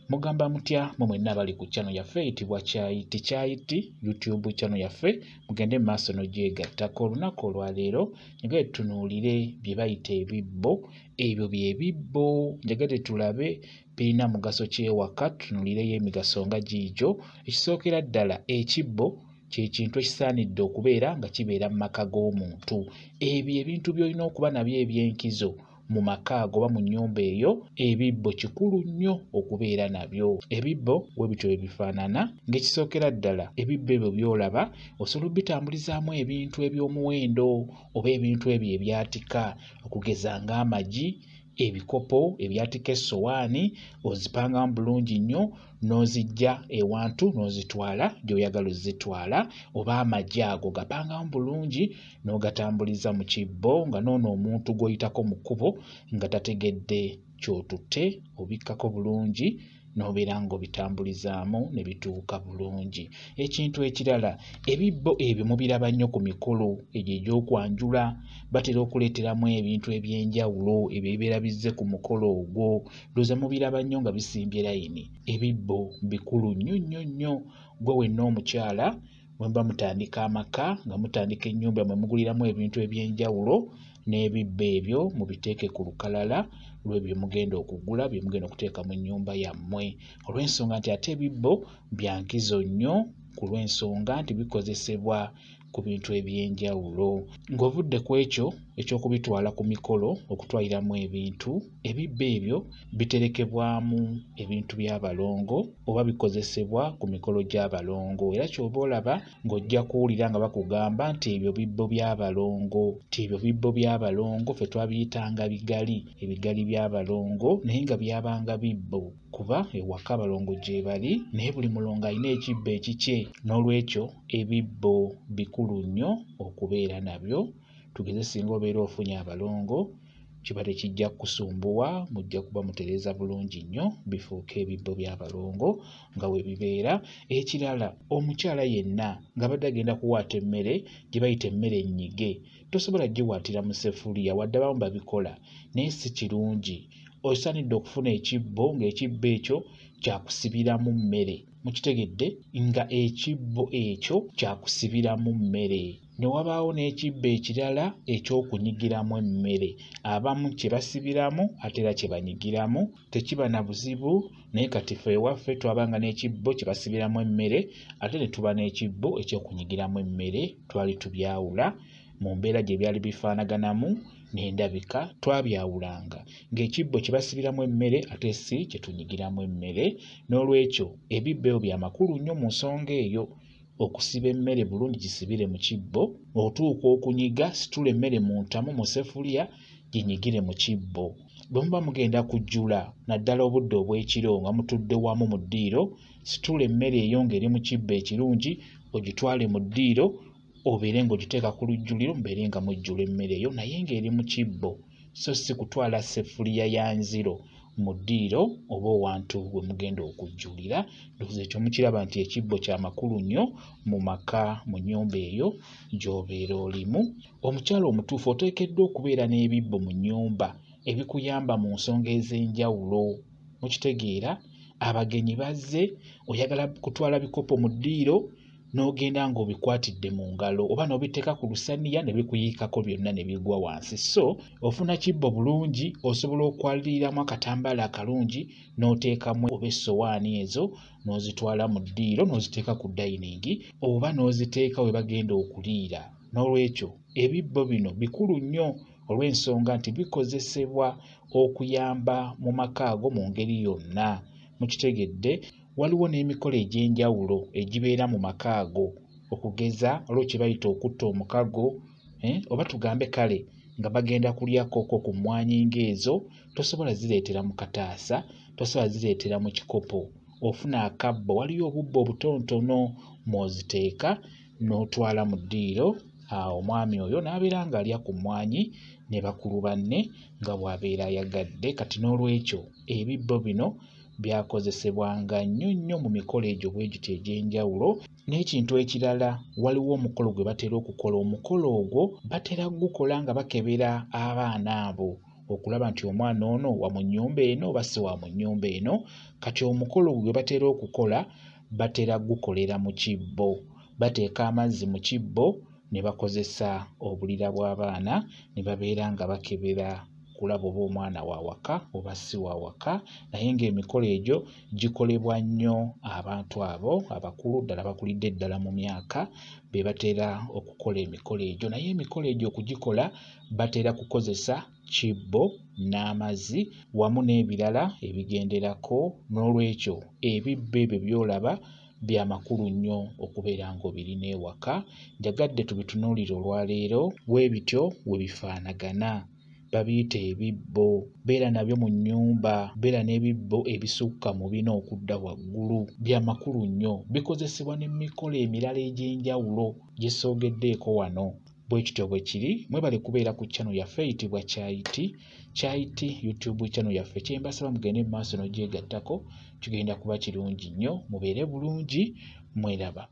Mugamba mutya mu mwenna abali ku channel yaffe eyitibwa Kyayiti YouTube channel yaffe mugende mu maaso n'ogyegattako. Olunaku olwaleero njagala tutunuulire bye bayita ebibbo. Ebyo by'ebibbo njagala tulabe birina mugaso ki ewaka, tutunuulireyo emigaso nga giigyo. Ekisookera ddala ekibbo kye kintu ekisaanidde okubeera nga kibeera mu maka g'omuntu. Ebyo ebintu by'olina okuba nabyo eby'enkizo mu maka ago oba mu nnyumba eyo, ebibbo kikulu nnyo okubeera nabyo. Ebibbo bwe bityo bwe bifaanana, ng'ekisookera ddala ebibbo ebyo by'olaba osobola obitambulizaamu ebintu eby'omuwendo oba ebintu ebyo ebyatika, okugeza ng'amagi, ebikopo ebyatika essowaani, ozipangamu bulungi nnyo n'ozijja ewantu n'ozitwala gy'oyagala ozitwala, oba amagi ago gapangamu bulungi n'ogatambuliza mu kibbo nga n'ono omuntu gw'oyitako mu kkubo nga tategedde ky'otutte, obikkako bulungi n'obeera ng'obitambulizaamu ne bituuka bulungi. Ekintu ekirala, ebibbo ebyo mubiraba nnyo ku mikolo egyo egy'okwanjula, batera okuleeteramu ebintu eby'enjawulo ebyo ebibeera bizze ku mukolo ogwo. Ndowooza mubiraba nnyo nga bisimbye layini. Ebibbo bikulu nnyo nnyo nnyo. Gwe wenna omukyala bwe muba mutandika amaka nga mutandika ennyumba mwe muguliramu ebintu eby'enjawulo, n'ebibbo ebyo mubiteeke ku lukalala lw'ebyo mugenda okugula, bye mugenda okuteeka mu nnyumba yammwe, olw'ensonga nti ate ebibbo bya nkizo nnyo ku lw'ensonga nti bikozesebwa ku bintu eby'enjawulo. Ng'ovudde ku ekyo eky'okubitwala ku mikolo, okutwaliramu ebintu, ebibbo ebyo biterekebwamu ebintu by'abalongo oba bikozesebwa ku mikolo gy'abalongo. Era ky'oba olaba ng'ojja kuwulira nga bakugamba nti ebyo bibbo by'abalongo, nti ebyo bibbo by'abalongo ffe twabiyitanga bigali, ebigali by'abalongo naye nga byabanga bibbo kuba ewaka abalongo gye bali, naye buli mulongo alina ekibbo ekikye. N'olwekyo ebibbo bikulu nnyo okubeera nabyo. Tugeze singa obeera ofunye abalongo, kiba tekijja kusumbuwa, mujja kuba mutereeza bulungi nnyo, bifuuka ebibbo by'abalongo nga we bibeera. Ekirala, omukyala yenna ng'abadde agenda kuwaata emmere gye bayita emmere ennyige, tosobola giwaatira mu ssefuliya wadde abamu babikola, naye si kirungi. Osaanidde okufuna ekibbo ng'ekibbo ekyo kyakusibiramu mmere. Mukitegedde nga ekibbo ekyo kyakusibiramu mmere. Ne wabaawo n'ekibbo ekirala eky'okunyigiramu emmere. Abamu kye basibiramu ate era kye banyigiramu, tekiba na buzibu, naye kati ffe ewaffe twabanga n'ekibbo kye basibiramu emmere ate ne tuba n'ekibbo eky'okunyigiramu emmere. Twali tubyawula mu mbeera gye byali bifaanaganamu n'endabika, twabyawulanga ng'ekibbo kye basibiramu emmere ate si kye tunyigiramu emmere. N'olwekyo ebibbo ebyo bya makulu nnyo mu nsonga eyo. Okusiba emmere bulungi gisibire mu kibbo, otuuka okunyiga situla emmere mu ntamu mu ssefuliya ginyigire mu kibbo. Bwe muba mugenda kujjula naddala obudde obw'ekiro nga mutudde wamu mu ddiiro, situla emmere eyo ng'eri mu kibbo ekirungi ogitwale mu ddiiro, obeere ng'ogiteeka ku lujjuliro mubeere nga mujjula emmere eyo naye ng'eri mu kibbo, so si kutwala ssefuliya ya nziro mu ddiiro oba owantu we mugenda okujjulira. Ndowooza ekyo mukiraba nti ekibbo kya makulu nnyo mu maka, mu nnyumba eyo gy'obeera olimu. Omukyala omutuufu oteekeddwa okubeera n'ebibbo mu nnyumba ebikuyamba mu nsonga ez'enjawulo. Mukitegeera, abagenyi bazze, oyagala kutwala bikopo mu ddiiro n'ogenda ng'obikwatidde mu ngalo oba n'obiteeka ku lusaniya ne bikuyiikako byonna ne bigwa wansi. So ofuna kibbo bulungi, osobola okwaliriramu akatambaala akalungi n'oteekamu oba essowaani ezo n'ozitwala mu ddiiro n'oziteeka ku dayiningi oba n'oziteeka we bagenda okuliira. N'olwekyo ebibbo bino bikulu nnyo olw'ensonga nti bikozesebwa okuyamba mu maka ago mu ngeri yonna. Mukitegedde, waliwo n'emikolo egy'enjawulo egibeera mu maka ago, okugeza olwo kye bayita okutta omukago, oba tugambe kale nga bagenda kulya koko ku mmwanyi ng'ezo, tosobola zireetera mu kataasa, tosobola zireetera mu kikopo. Ofuna akabbo, waliyo obubbo obutonotono mw'oziteeka n'otwala mu ddiiro. Awo omwami oyo n'abeera ng'alya ku mmwanyi ne bakulu banne nga bw'abeera ayagadde. Kati n'olwekyo ebibbo bino byakozesebwanga nnyo nnyo mu mikolo egyo bwe gityo egy'enjawulo. N'ekintu ekirala, waliwo omukolo gwe batera okukola. Omukolo ogwo batera gukola nga bakebera abaana abo okulaba nti omwana ono wa mu nnyumba eno oba si wa mu nnyumba eno. Kati omukolo gwe batera okukola batera gukolera mu kibbo. Bateeka amazzi mu kibbo ne bakozesa obulira bw'abaana ne babeera nga bakebera kulaba oba omwana wa waka oba si wa waka. Naye ng'emikolo egyo gikolebwa nnyo abantu abo abakulu ddala bakulidde ddala mu myaka be batera okukola emikolo egyo. Naye emikolo egyo okugikola batera kukozesa kibbo n'amazzi wamu n'ebirala ebigenderako. N'olwekyo ebibbo ebyo by'olaba bya makulu nnyo okubeera ng'obirina ewaka. Njagadde tubitunuulire olwaleero bwe bityo we bifaanagana. Babiyita ebibbo. Beera nabyo mu nnyumba, beera n'ebibbo ebisukka mu bina okudda waggulu. Bya makulu nnyo, bikozesebwa n'emikolo emirala egy'enjawulo gye soogeddeeko wano. Bwe kityo bwe kiri. Mwebale kubeera ku channel yaffe eyitibwa Kyayiti YouTube channel yaffe. Kye mbasaba mugende mu maaso n'ogyegattako, kigenda kuba kirungi nnyo. Mubeere bulungi, mweraba.